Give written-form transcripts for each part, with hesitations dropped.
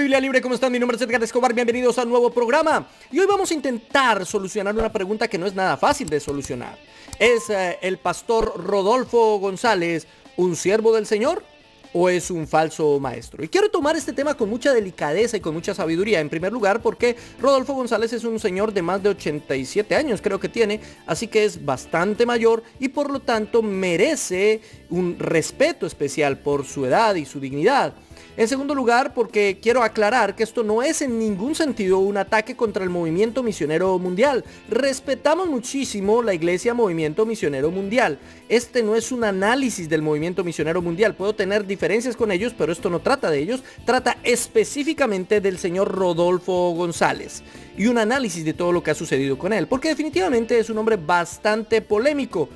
Biblia Libre, ¿cómo están? Mi nombre es Edgar Escobar, bienvenidos a un nuevo programa. Y hoy vamos a intentar solucionar una pregunta que no es nada fácil de solucionar. ¿Es el pastor Rodolfo González un siervo del Señor o es un falso maestro? Y quiero tomar este tema con mucha delicadeza y con mucha sabiduría. En primer lugar, porque Rodolfo González es un señor de más de 87 años, creo que tiene, así que es bastante mayor y por lo tanto merece un respeto especial por su edad y su dignidad. En segundo lugar, porque quiero aclarar que esto no es en ningún sentido un ataque contra el movimiento misionero mundial. Respetamos muchísimo la Iglesia Movimiento Misionero Mundial. Este no es un análisis del movimiento misionero mundial. Puedo tener diferencias con ellos, pero esto no trata de ellos. Trata específicamente del señor Rodolfo González y un análisis de todo lo que ha sucedido con él, porque definitivamente es un hombre bastante polémico.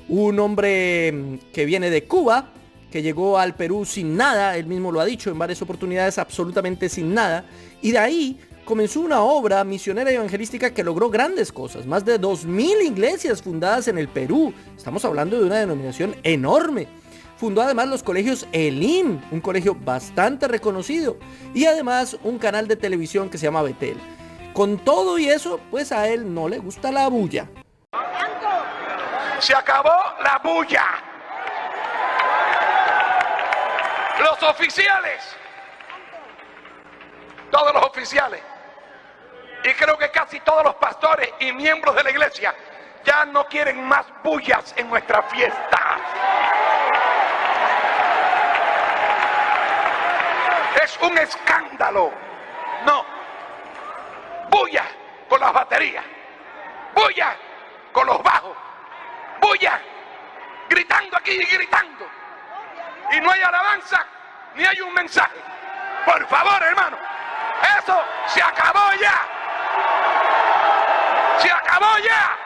Un hombre que viene de Cuba, que llegó al Perú sin nada, él mismo lo ha dicho en varias oportunidades, absolutamente sin nada, y de ahí comenzó una obra misionera y evangelística que logró grandes cosas, más de 2000 iglesias fundadas en el Perú, estamos hablando de una denominación enorme. Fundó además los colegios Elim, un colegio bastante reconocido, y además un canal de televisión que se llama Betel. Con todo y eso, pues a él no le gusta la bulla. Se acabó la bulla. Los oficiales, todos los oficiales, y creo que casi todos los pastores y miembros de la iglesia ya no quieren más bullas en nuestra fiesta. Es un escándalo. No. Bulla con las baterías, bulla con los bajos, bulla gritando aquí y gritando. Y no hay alabanza, ni hay un mensaje. Por favor, hermano, eso se acabó ya. Se acabó ya.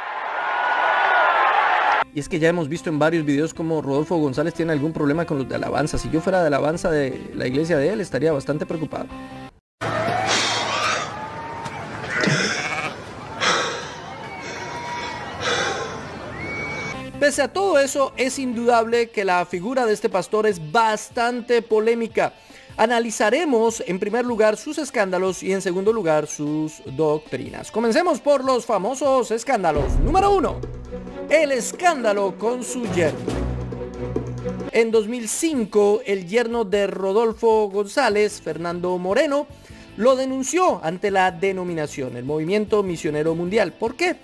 Y es que ya hemos visto en varios videos como Rodolfo González tiene algún problema con los de alabanza. Si yo fuera de alabanza de la iglesia de él, estaría bastante preocupado. Pese a todo eso, es indudable que la figura de este pastor es bastante polémica. Analizaremos en primer lugar sus escándalos y en segundo lugar sus doctrinas. Comencemos por los famosos escándalos. Número 1. El escándalo con su yerno. En 2005, el yerno de Rodolfo González, Fernando Moreno, lo denunció ante la denominación, el Movimiento Misionero Mundial. ¿Por qué?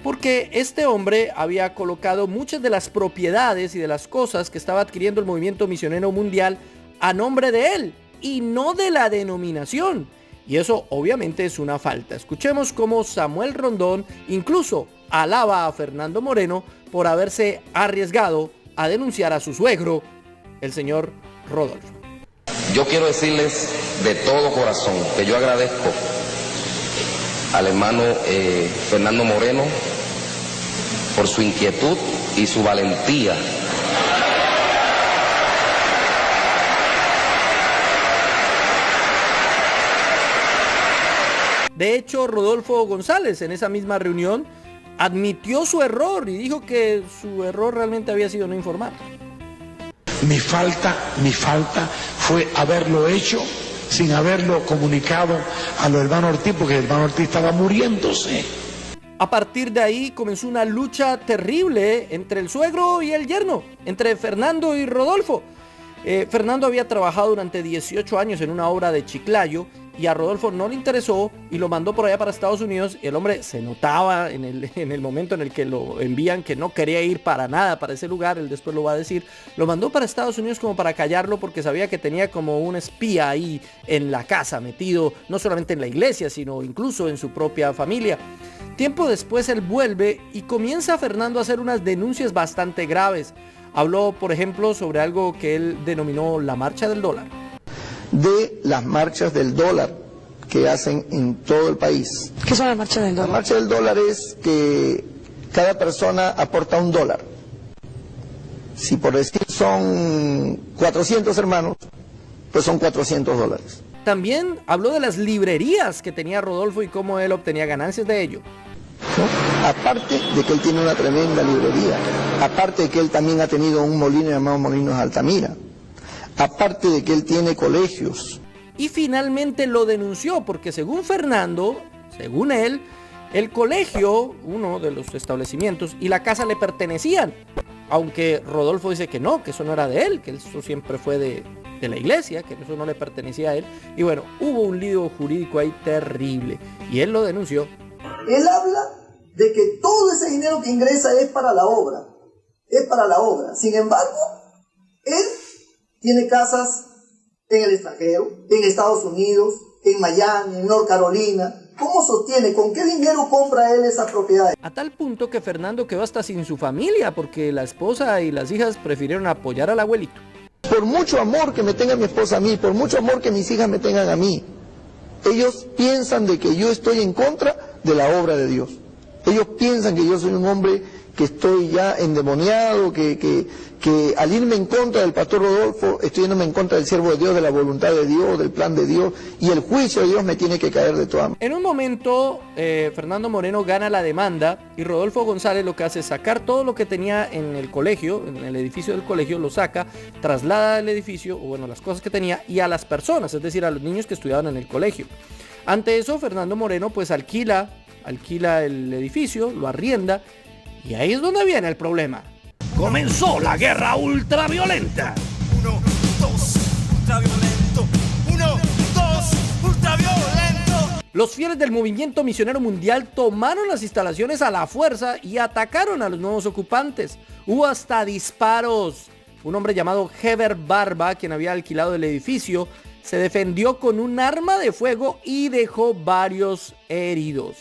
Porque este hombre había colocado muchas de las propiedades y de las cosas que estaba adquiriendo el Movimiento Misionero Mundial a nombre de él y no de la denominación. Y eso obviamente es una falta. Escuchemos cómo Samuel Rondón incluso alaba a Fernando Moreno por haberse arriesgado a denunciar a su suegro, el señor Rodolfo. Yo quiero decirles de todo corazón que yo agradezco al hermano Fernando Moreno por su inquietud y su valentía. De hecho, Rodolfo González en esa misma reunión admitió su error y dijo que su error realmente había sido no informar. Mi falta fue haberlo hecho sin haberlo comunicado a los hermanos Ortiz, porque el hermano Ortiz estaba muriéndose. A partir de ahí comenzó una lucha terrible entre el suegro y el yerno, entre Fernando y Rodolfo. Fernando había trabajado durante 18 años en una obra de Chiclayo y a Rodolfo no le interesó y lo mandó por allá para Estados Unidos. Y el hombre se notaba en el momento en el que lo envían que no quería ir para nada para ese lugar. Él después lo va a decir. Lo mandó para Estados Unidos como para callarlo porque sabía que tenía como un espía ahí en la casa metido, no solamente en la iglesia, sino incluso en su propia familia. Tiempo después él vuelve y comienza Fernando a hacer unas denuncias bastante graves. Habló, por ejemplo, sobre algo que él denominó la marcha del dólar. De las marchas del dólar que hacen en todo el país. ¿Qué son las marchas del dólar? La marcha del dólar es que cada persona aporta $1. Si por decir son 400 hermanos, pues son $400. También habló de las librerías que tenía Rodolfo y cómo él obtenía ganancias de ello. ¿No? Aparte de que él tiene una tremenda librería, aparte de que él también ha tenido un molino llamado Molinos Altamira, aparte de que él tiene colegios. y finalmente lo denunció porque según Fernando, según él, el colegio, uno de los establecimientos y la casa le pertenecían. Aunque Rodolfo dice que no, que eso no era de él, que eso siempre fue de la iglesia, que eso no le pertenecía a él. Y bueno, hubo un lío jurídico ahí terrible y él lo denunció. Él habla de que todo ese dinero que ingresa es para la obra. Es para la obra. Sin embargo, él tiene casas en el extranjero, en Estados Unidos, en Miami, en North Carolina. ¿Cómo sostiene? ¿Con qué dinero compra él esas propiedades? A tal punto que Fernando quedó hasta sin su familia porque la esposa y las hijas prefirieron apoyar al abuelito. Por mucho amor que me tenga mi esposa a mí, por mucho amor que mis hijas me tengan a mí, ellos piensan de que yo estoy en contra de la obra de Dios. Ellos piensan que yo soy un hombre que estoy ya endemoniado, que al irme en contra del pastor Rodolfo, estoy yéndome en contra del siervo de Dios, de la voluntad de Dios, del plan de Dios, y el juicio de Dios me tiene que caer de toda manera. En un momento, Fernando Moreno gana la demanda y Rodolfo González lo que hace es sacar todo lo que tenía en el colegio, en el edificio del colegio, lo saca, traslada el edificio, o bueno, las cosas que tenía, y a las personas, es decir, a los niños que estudiaban en el colegio. Ante eso, Fernando Moreno pues alquila el edificio, lo arrienda, y ahí es donde viene el problema. Comenzó la guerra ultraviolenta. 1, 2, ultraviolento. 1, 2, ultraviolento. Los fieles del movimiento misionero mundial tomaron las instalaciones a la fuerza y atacaron a los nuevos ocupantes. Hubo hasta disparos. Un hombre llamado Heber Barba, quien había alquilado el edificio, se defendió con un arma de fuego y dejó varios heridos.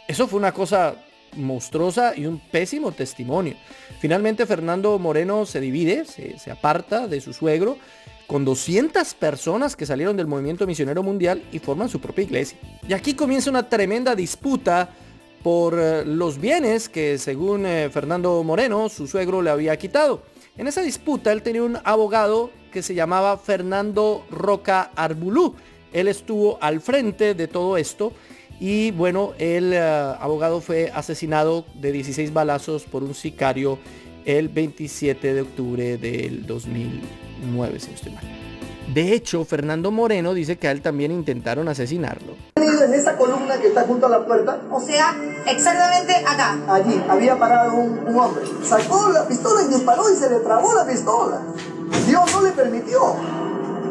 Eso fue una cosa monstruosa y un pésimo testimonio. Finalmente Fernando Moreno se divide, se aparta de su suegro con 200 personas que salieron del movimiento misionero mundial y forman su propia iglesia. Y aquí comienza una tremenda disputa por los bienes que según Fernando Moreno su suegro le había quitado. En esa disputa él tenía un abogado que se llamaba Fernando Roca Arbulú. Él estuvo al frente de todo esto. Y bueno, el abogado fue asesinado de 16 balazos por un sicario el 27 de octubre del 2009, si no estoy mal. De hecho, Fernando Moreno dice que a él también intentaron asesinarlo. En esa columna que está junto a la puerta, O sea, exactamente acá. allí había parado un hombre. Sacó la pistola y disparó y se le trabó la pistola. Dios no le permitió.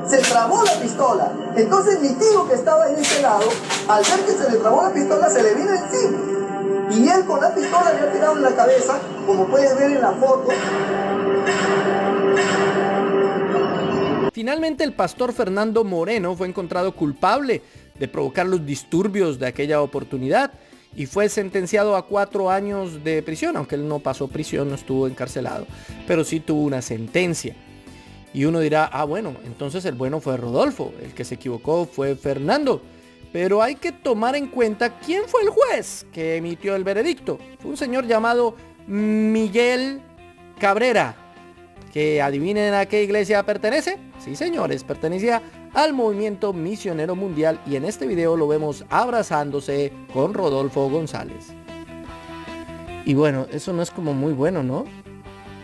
Se trabó la pistola. Entonces mi tío que estaba en ese lado, al ver que se le trabó la pistola, se le vino encima. Y él con la pistola le ha tirado en la cabeza, como puedes ver en la foto. Finalmente el pastor Fernando Moreno fue encontrado culpable de provocar los disturbios de aquella oportunidad y fue sentenciado a 4 años de prisión, aunque él no pasó prisión, no estuvo encarcelado, pero sí tuvo una sentencia. Y uno dirá, bueno, entonces el bueno fue Rodolfo, el que se equivocó fue Fernando. Pero hay que tomar en cuenta quién fue el juez que emitió el veredicto. Fue un señor llamado Miguel Cabrera, que adivinen a qué iglesia pertenece. Sí, señores, pertenecía al movimiento misionero mundial y en este video lo vemos abrazándose con Rodolfo González. Y bueno, eso no es como muy bueno, ¿no?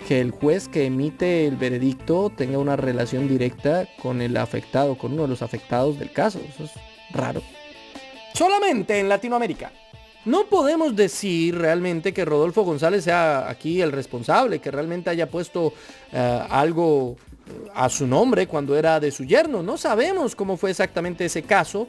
Que el juez que emite el veredicto tenga una relación directa con el afectado, con uno de los afectados del caso. Eso es raro. Solamente en Latinoamérica. No podemos decir realmente que Rodolfo González sea aquí el responsable, que realmente haya puesto algo a su nombre cuando era de su yerno. No sabemos cómo fue exactamente ese caso.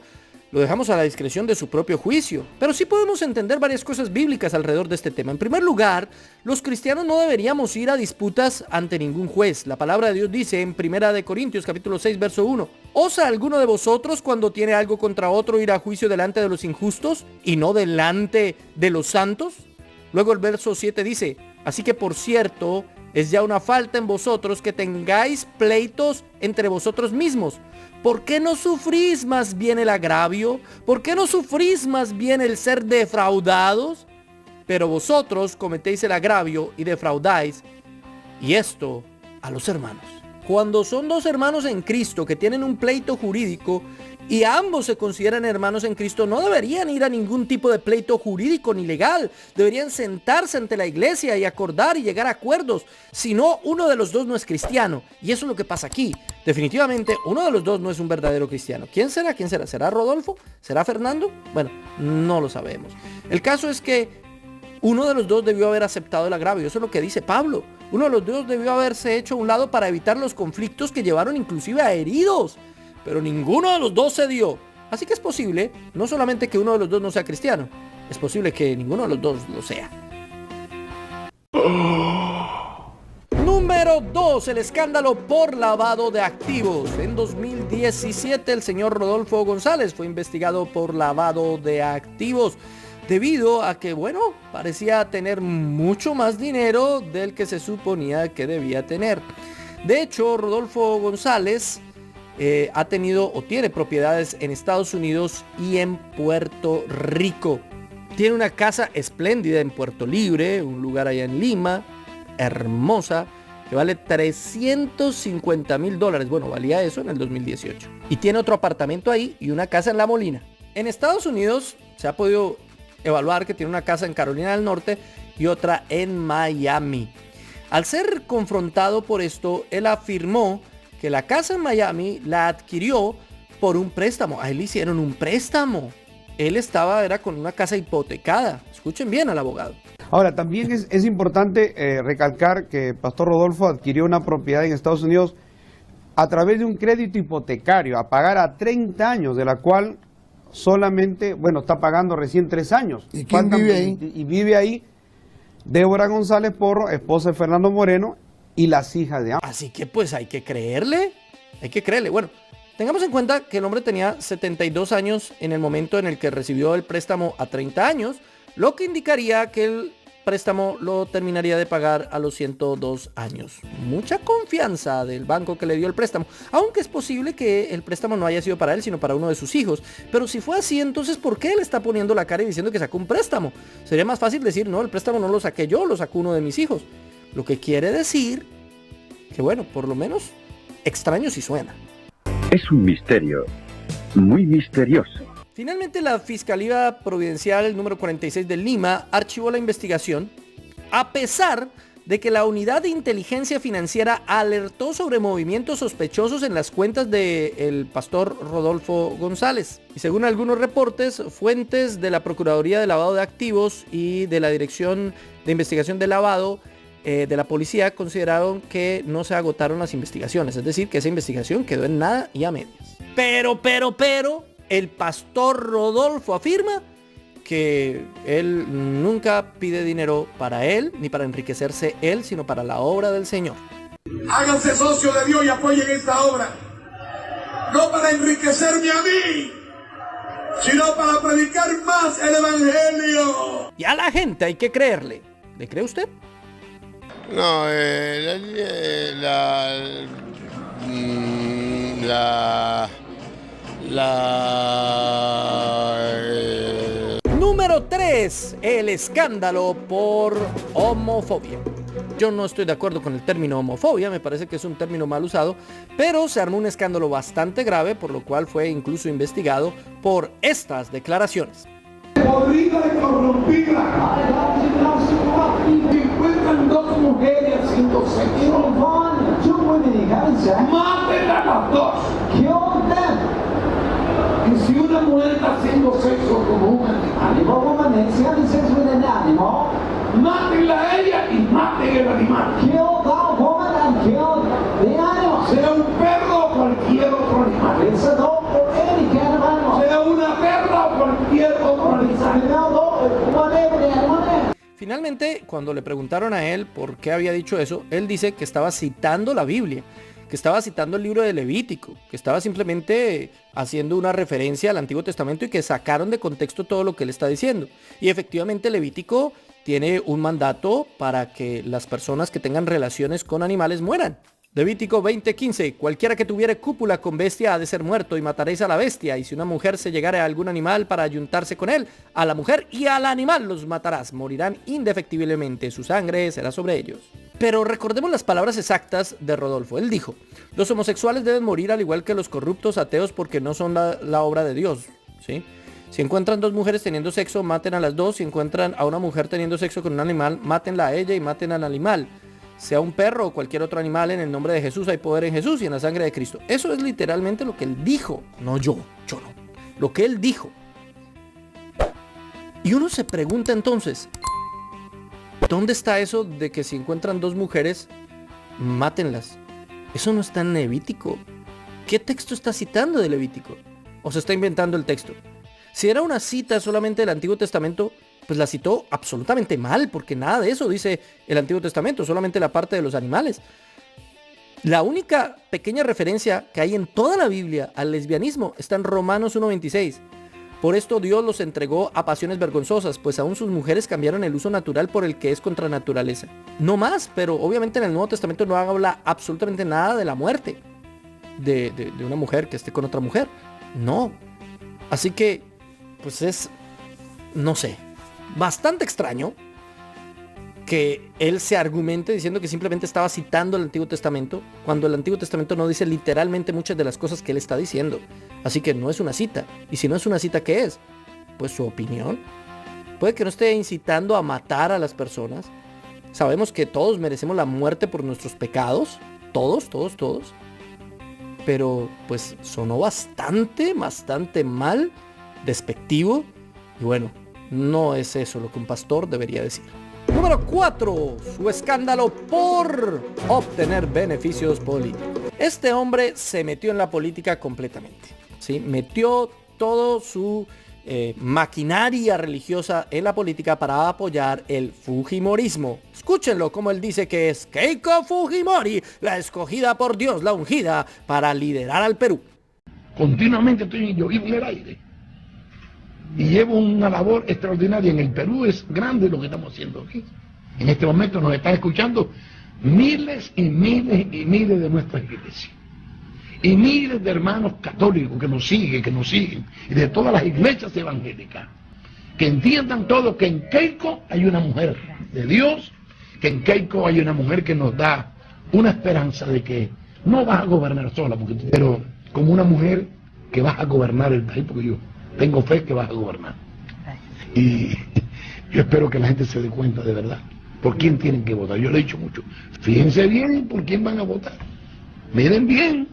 Lo dejamos a la discreción de su propio juicio. Pero sí podemos entender varias cosas bíblicas alrededor de este tema. En primer lugar, los cristianos no deberíamos ir a disputas ante ningún juez. La palabra de Dios dice en 1 Corintios capítulo 6 verso 1: ¿Osa alguno de vosotros cuando tiene algo contra otro ir a juicio delante de los injustos y no delante de los santos? Luego el verso 7 dice: así que por cierto, es ya una falta en vosotros que tengáis pleitos entre vosotros mismos. ¿Por qué no sufrís más bien el agravio? ¿Por qué no sufrís más bien el ser defraudados? Pero vosotros cometéis el agravio y defraudáis, y esto a los hermanos. Cuando son dos hermanos en Cristo que tienen un pleito jurídico y ambos se consideran hermanos en Cristo, no deberían ir a ningún tipo de pleito jurídico ni legal. Deberían sentarse ante la iglesia y acordar y llegar a acuerdos. Si no, uno de los dos no es cristiano. Y eso es lo que pasa aquí. Definitivamente, uno de los dos no es un verdadero cristiano. ¿Quién será? ¿Quién será? ¿Será Rodolfo? ¿Será Fernando? Bueno, no lo sabemos. El caso es que uno de los dos debió haber aceptado el agravio. Eso es lo que dice Pablo. Uno de los dos debió haberse hecho a un lado para evitar los conflictos que llevaron inclusive a heridos. Pero ninguno de los dos se dio. Así que es posible, no solamente que uno de los dos no sea cristiano, es posible que ninguno de los dos lo sea. Número 2, el escándalo por lavado de activos. En 2017 el señor Rodolfo González fue investigado por lavado de activos debido a que, bueno, parecía tener mucho más dinero del que se suponía que debía tener. De hecho, Rodolfo González ha tenido o tiene propiedades en Estados Unidos y en Puerto Rico. Tiene una casa espléndida en Puerto Libre, un lugar allá en Lima, hermosa, que vale $350,000. Bueno, valía eso en el 2018. Y tiene otro apartamento ahí y una casa en La Molina. En Estados Unidos se ha podido evaluar que tiene una casa en Carolina del Norte y otra en Miami. Al ser confrontado por esto, él afirmó que la casa en Miami la adquirió por un préstamo. A él le hicieron un préstamo. Él era con una casa hipotecada. Escuchen bien al abogado. Ahora, también es importante recalcar que Pastor Rodolfo adquirió una propiedad en Estados Unidos a través de un crédito hipotecario a pagar a 30 años, de la cual solamente, está pagando recién 3 años. ¿Y quién vive ahí? Y vive ahí Débora González Porro, esposa de Fernando Moreno, y las hijas de ambos. Así que pues hay que creerle. Bueno, tengamos en cuenta que el hombre tenía 72 años en el momento en el que recibió el préstamo a 30 años, lo que indicaría que el préstamo lo terminaría de pagar a los 102 años. Mucha confianza del banco que le dio el préstamo, aunque es posible que el préstamo no haya sido para él, sino para uno de sus hijos. Pero si fue así, entonces ¿por qué él está poniendo la cara y diciendo que sacó un préstamo? Sería más fácil decir, no, el préstamo no lo saqué yo, lo sacó uno de mis hijos. Lo que quiere decir que, bueno, por lo menos extraño si suena. Es un misterio, muy misterioso. Finalmente, la Fiscalía Providencial número 46 de Lima archivó la investigación, a pesar de que la Unidad de Inteligencia Financiera alertó sobre movimientos sospechosos en las cuentas del pastor Rodolfo González. Y según algunos reportes, fuentes de la Procuraduría de Lavado de Activos y de la Dirección de Investigación de Lavado de la policía consideraron que no se agotaron las investigaciones, es decir, que esa investigación quedó en nada y a medias. Pero, el pastor Rodolfo afirma que él nunca pide dinero para él, ni para enriquecerse él, sino para la obra del Señor. Háganse socio de Dios y apoyen esta obra. No para enriquecerme a mí, sino para predicar más el Evangelio. Y a la gente hay que creerle. ¿Le cree usted? No, Número 3, el escándalo por homofobia. Yo no estoy de acuerdo con el término homofobia, me parece que es un término mal usado, pero se armó un escándalo bastante grave, por lo cual fue incluso investigado por estas declaraciones. Podrida y corrompida. Encuentran 2 mujeres haciendo sexo. Mátenla a las 2. Y si una mujer está haciendo sexo con un animal, mátenla a ella y maten el animal. Sea un perro o cualquier otro animal. Sea una perra o cualquier otro animal. Finalmente, cuando le preguntaron a él por qué había dicho eso, él dice que estaba citando la Biblia, que estaba citando el libro de Levítico, que estaba simplemente haciendo una referencia al Antiguo Testamento y que sacaron de contexto todo lo que él está diciendo. Y efectivamente Levítico tiene un mandato para que las personas que tengan relaciones con animales mueran. Levítico 20:15, cualquiera que tuviere cúpula con bestia ha de ser muerto y mataréis a la bestia, y si una mujer se llegare a algún animal para ayuntarse con él, a la mujer y al animal los matarás, morirán indefectiblemente, su sangre será sobre ellos. Pero recordemos las palabras exactas de Rodolfo. Él dijo: los homosexuales deben morir al igual que los corruptos ateos porque no son la obra de Dios, ¿sí? Si encuentran dos mujeres teniendo sexo, maten a las dos. Si encuentran a una mujer teniendo sexo con un animal, mátenla a ella y maten al animal. Sea un perro o cualquier otro animal, en el nombre de Jesús hay poder en Jesús y en la sangre de Cristo. Eso es literalmente lo que él dijo. No yo no. Lo que él dijo. Y uno se pregunta entonces, ¿dónde está eso de que si encuentran dos mujeres, mátenlas? Eso no está en Levítico. ¿Qué texto está citando de Levítico? ¿O se está inventando el texto? Si era una cita solamente del Antiguo Testamento, pues la citó absolutamente mal, porque nada de eso dice el Antiguo Testamento, solamente la parte de los animales. La única pequeña referencia que hay en toda la Biblia al lesbianismo está en Romanos 1:26. Por esto Dios los entregó a pasiones vergonzosas, pues aún sus mujeres cambiaron el uso natural por el que es contra naturaleza. No más, pero obviamente en el Nuevo Testamento no habla absolutamente nada de la muerte de una mujer que esté con otra mujer. No. Así que pues es, no sé, bastante extraño que él se argumente diciendo que simplemente estaba citando el Antiguo Testamento, cuando el Antiguo Testamento no dice literalmente muchas de las cosas que él está diciendo. Así que no es una cita. Y si no es una cita, ¿qué es? Pues su opinión. Puede que no esté incitando a matar a las personas. Sabemos que todos merecemos la muerte por nuestros pecados. Todos. Pero pues sonó bastante mal, despectivo, y bueno, no es eso lo que un pastor debería decir. Número 4, su escándalo por obtener beneficios políticos. Este hombre se metió en la política completamente, ¿sí? Metió todo su maquinaria religiosa en la política para apoyar el fujimorismo. Escúchenlo como él dice que es Keiko Fujimori, la escogida por Dios, la ungida para liderar al Perú. Continuamente estoy yo vivo en el aire y llevo una labor extraordinaria en el Perú. Es grande lo que estamos haciendo aquí. En este momento nos están escuchando miles y miles de nuestras iglesias y miles de hermanos católicos que nos siguen y de todas las iglesias evangélicas, que entiendan todo que en Keiko hay una mujer de Dios, que en Keiko hay una mujer que nos da una esperanza de que no vas a gobernar sola, pero como una mujer que vas a gobernar el país, porque yo tengo fe que vas a gobernar. Y yo espero que la gente se dé cuenta de verdad por quién tienen que votar. Yo le he dicho mucho, fíjense bien por quién van a votar. Miren bien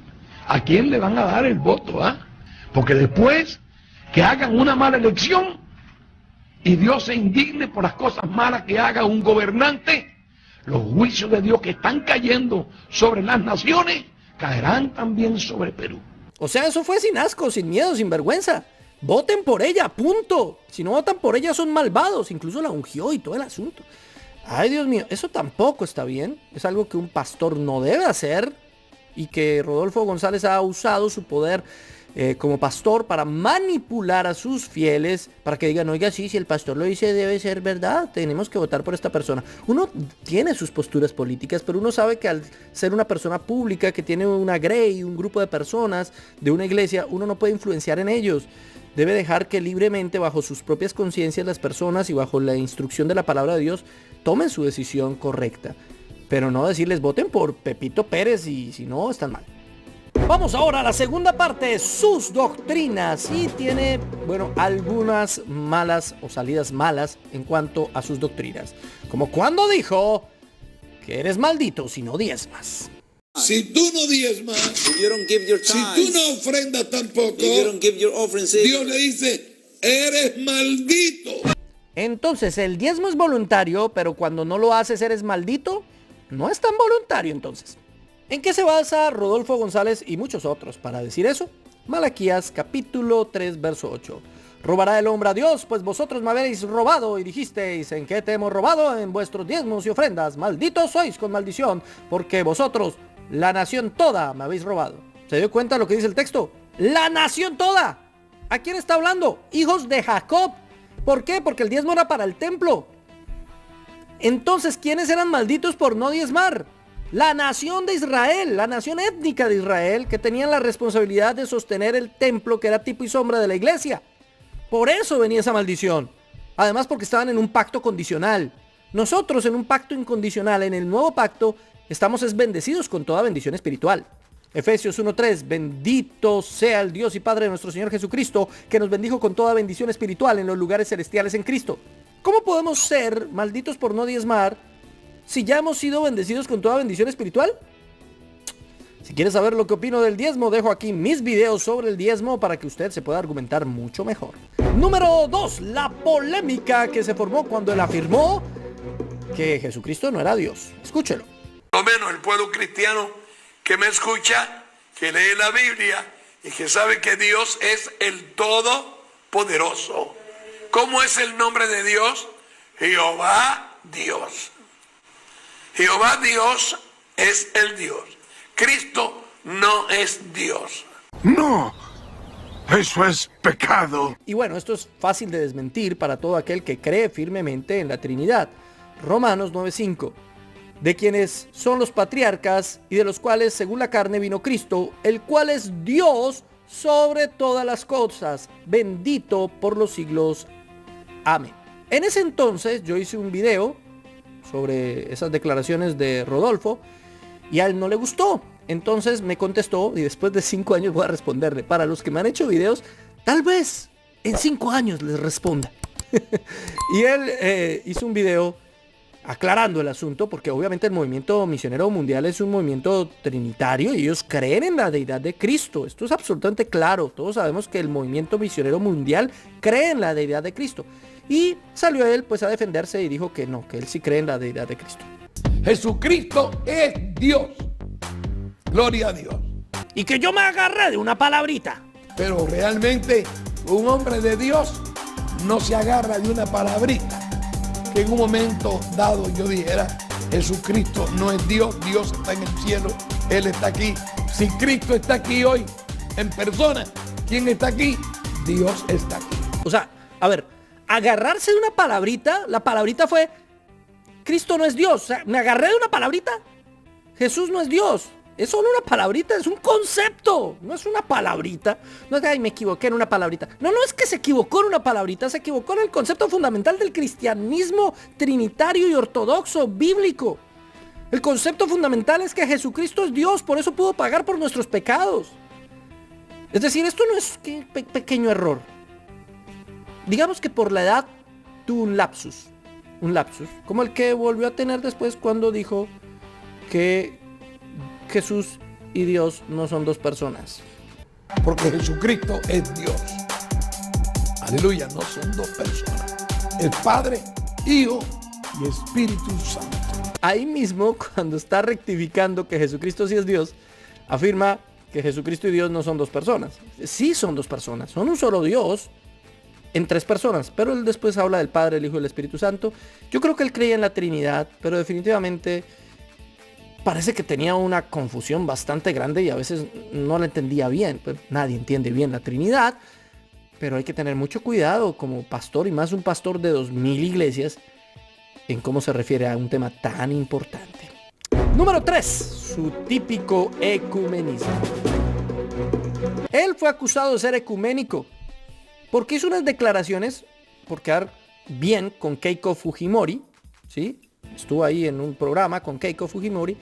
a quién le van a dar el voto, ¿ah? Porque después que hagan una mala elección y Dios se indigne por las cosas malas que haga un gobernante, los juicios de Dios que están cayendo sobre las naciones caerán también sobre Perú. O sea, eso fue sin asco, sin miedo, sin vergüenza. Voten por ella, punto. Si no votan por ella son malvados. Incluso la ungió y todo el asunto. Ay, Dios mío, eso tampoco está bien. Es algo que un pastor no debe hacer. Y que Rodolfo González ha usado su poder como pastor para manipular a sus fieles, para que digan, oiga, sí, si el pastor lo dice debe ser verdad, tenemos que votar por esta persona. Uno tiene sus posturas políticas, pero uno sabe que al ser una persona pública que tiene una grey, un grupo de personas de una iglesia, uno no puede influenciar en ellos. Debe dejar que libremente, bajo sus propias conciencias, las personas y bajo la instrucción de la palabra de Dios, tomen su decisión correcta. Pero no decirles voten por Pepito Pérez y si no, están mal. Vamos ahora a la segunda parte, sus doctrinas. Y tiene, bueno, algunas malas o salidas malas en cuanto a sus doctrinas. Como cuando dijo que eres maldito si no diezmas. Si tú no diezmas, si tú no ofrendas tampoco, Dios le dice, eres maldito. Entonces, el diezmo es voluntario, pero cuando no lo haces eres maldito. No es tan voluntario entonces. ¿En qué se basa Rodolfo González y muchos otros para decir eso? Malaquías capítulo 3 verso 8. ¿Robará el hombre a Dios? Pues vosotros me habéis robado y dijisteis, ¿en qué te hemos robado? En vuestros diezmos y ofrendas. Malditos sois con maldición, porque vosotros, la nación toda, me habéis robado. ¿Se dio cuenta lo que dice el texto? ¡La nación toda! ¿A quién está hablando? Hijos de Jacob. ¿Por qué? Porque el diezmo era para el templo. Entonces, ¿quiénes eran malditos por no diezmar? La nación de Israel, la nación étnica de Israel, que tenían la responsabilidad de sostener el templo, que era tipo y sombra de la iglesia. Por eso venía esa maldición. Además, porque estaban en un pacto condicional. Nosotros en un pacto incondicional, en el nuevo pacto, estamos bendecidos con toda bendición espiritual. Efesios 1:3, bendito sea el Dios y Padre de nuestro Señor Jesucristo, que nos bendijo con toda bendición espiritual en los lugares celestiales en Cristo. ¿Cómo podemos ser malditos por no diezmar si ya hemos sido bendecidos con toda bendición espiritual? Si quieres saber lo que opino del diezmo, dejo aquí mis videos sobre el diezmo para que usted se pueda argumentar mucho mejor. Número 2, la polémica que se formó cuando él afirmó que Jesucristo no era Dios. Escúchelo. Por lo menos el pueblo cristiano que me escucha, que lee la Biblia y que sabe que Dios es el Todopoderoso. ¿Cómo es el nombre de Dios? Jehová Dios. Jehová Dios es el Dios. Cristo no es Dios. No, eso es pecado. Y bueno, esto es fácil de desmentir para todo aquel que cree firmemente en la Trinidad. Romanos 9:5, de quienes son los patriarcas y de los cuales según la carne vino Cristo, el cual es Dios sobre todas las cosas, bendito por los siglos. Amén. En ese entonces yo hice un video sobre esas declaraciones de Rodolfo y a él no le gustó. Entonces me contestó y después de 5 años voy a responderle. Para los que me han hecho videos, tal vez en 5 años les responda. Y él hizo un video aclarando el asunto, porque obviamente el movimiento misionero mundial es un movimiento trinitario y ellos creen en la deidad de Cristo. Esto es absolutamente claro. Todos sabemos que el movimiento misionero mundial cree en la deidad de Cristo. Y salió él pues a defenderse y dijo que no, que él sí cree en la deidad de Cristo. Jesucristo es Dios. Gloria a Dios. Y que yo me agarré de una palabrita. Pero realmente un hombre de Dios no se agarra de una palabrita. Que en un momento dado yo dijera, Jesucristo no es Dios, Dios está en el cielo, Él está aquí. Si Cristo está aquí hoy en persona, ¿quién está aquí? Dios está aquí. O sea, a ver, agarrarse de una palabrita, la palabrita fue, Cristo no es Dios. O sea, me agarré de una palabrita, Jesús no es Dios. Es solo una palabrita, es un concepto, no es una palabrita. No es que me equivoqué en una palabrita. No, es que se equivocó en una palabrita, se equivocó en el concepto fundamental del cristianismo trinitario y ortodoxo, bíblico. El concepto fundamental es que Jesucristo es Dios, por eso pudo pagar por nuestros pecados. Es decir, esto no es un pequeño error. Digamos que por la edad tuvo un lapsus, como el que volvió a tener después cuando dijo que Jesús y Dios no son dos personas. Porque Jesucristo es Dios. Aleluya, no son dos personas. El Padre, Hijo y Espíritu Santo. Ahí mismo, cuando está rectificando que Jesucristo sí es Dios, afirma que Jesucristo y Dios no son dos personas. Sí son dos personas, son un solo Dios en 3 personas. Pero él después habla del Padre, el Hijo y el Espíritu Santo. Yo creo que él creía en la Trinidad, pero definitivamente parece que tenía una confusión bastante grande y a veces no la entendía bien. Pues nadie entiende bien la Trinidad, pero hay que tener mucho cuidado como pastor, y más un pastor de 2000 iglesias, en cómo se refiere a un tema tan importante. Número 3, su típico ecumenismo. Él fue acusado de ser ecuménico porque hizo unas declaraciones por quedar bien con Keiko Fujimori, ¿sí? Estuvo ahí en un programa con Keiko Fujimori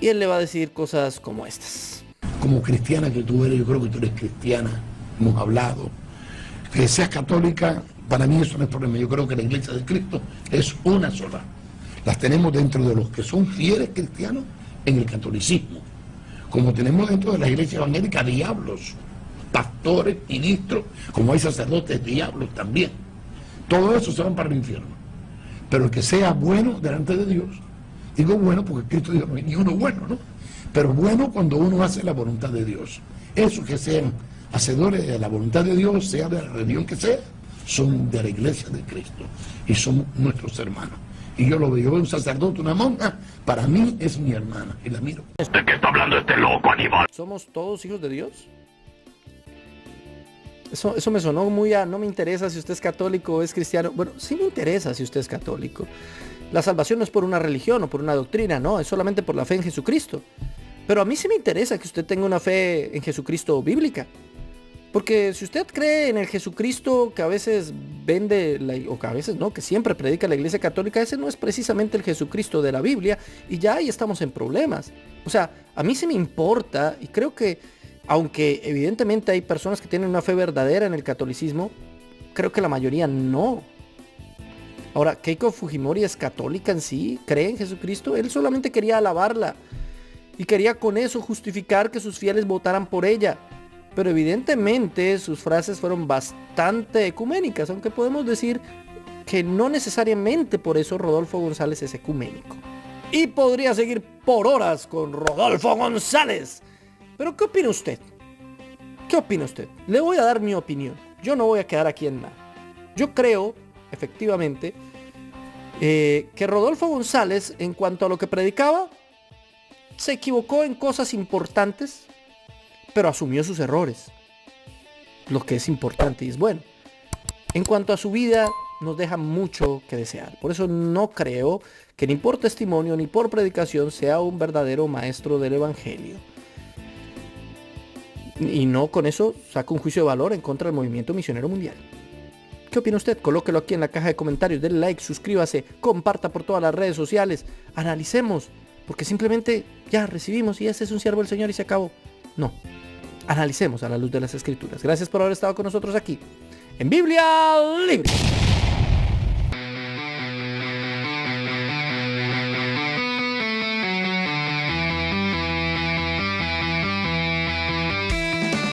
y él le va a decir cosas como estas. Como cristiana que tú eres, yo creo que tú eres cristiana, hemos hablado. Que seas católica, para mí eso no es problema. Yo creo que la Iglesia de Cristo es una sola. Las tenemos dentro de los que son fieles cristianos en el catolicismo. Como tenemos dentro de la Iglesia evangélica diablos, pastores, ministros, como hay sacerdotes diablos también. Todo eso se van para el infierno. Pero el que sea bueno delante de Dios, digo bueno porque Cristo dijo, no hay ni uno bueno, ¿no? Pero bueno cuando uno hace la voluntad de Dios. Esos que sean hacedores de la voluntad de Dios, sea de la religión que sea, son de la Iglesia de Cristo y son nuestros hermanos. Y yo lo veo, un sacerdote, una monja, para mí es mi hermana y la miro. ¿De qué está hablando este loco animal? ¿Somos todos hijos de Dios? Eso me sonó muy a, no me interesa si usted es católico o es cristiano. Bueno, sí me interesa si usted es católico. La salvación no es por una religión o por una doctrina, no, es solamente por la fe en Jesucristo. Pero a mí sí me interesa que usted tenga una fe en Jesucristo bíblica. Porque si usted cree en el Jesucristo que a veces vende, o que a veces no, que siempre predica la Iglesia Católica, ese no es precisamente el Jesucristo de la Biblia, y ya ahí estamos en problemas. O sea, a mí sí me importa, y creo que, aunque evidentemente hay personas que tienen una fe verdadera en el catolicismo, creo que la mayoría no. Ahora, Keiko Fujimori es católica en sí, cree en Jesucristo, él solamente quería alabarla, y quería con eso justificar que sus fieles votaran por ella. Pero evidentemente sus frases fueron bastante ecuménicas, aunque podemos decir que no necesariamente por eso Rodolfo González es ecuménico. Y podría seguir por horas con Rodolfo González. Pero ¿qué opina usted? ¿Qué opina usted? Le voy a dar mi opinión. Yo no voy a quedar aquí en nada. Yo creo, efectivamente, que Rodolfo González, en cuanto a lo que predicaba, se equivocó en cosas importantes, pero asumió sus errores, lo que es importante y es bueno. En cuanto a su vida, nos deja mucho que desear. Por eso no creo que ni por testimonio ni por predicación sea un verdadero maestro del evangelio. Y no con eso saco un juicio de valor en contra del movimiento misionero mundial. ¿Qué opina usted? Colóquelo aquí en la caja de comentarios, denle like, suscríbase, comparta por todas las redes sociales, analicemos, porque simplemente ya recibimos y este es un siervo del Señor y se acabó. No. Analicemos a la luz de las Escrituras. Gracias por haber estado con nosotros aquí en Biblia Libre.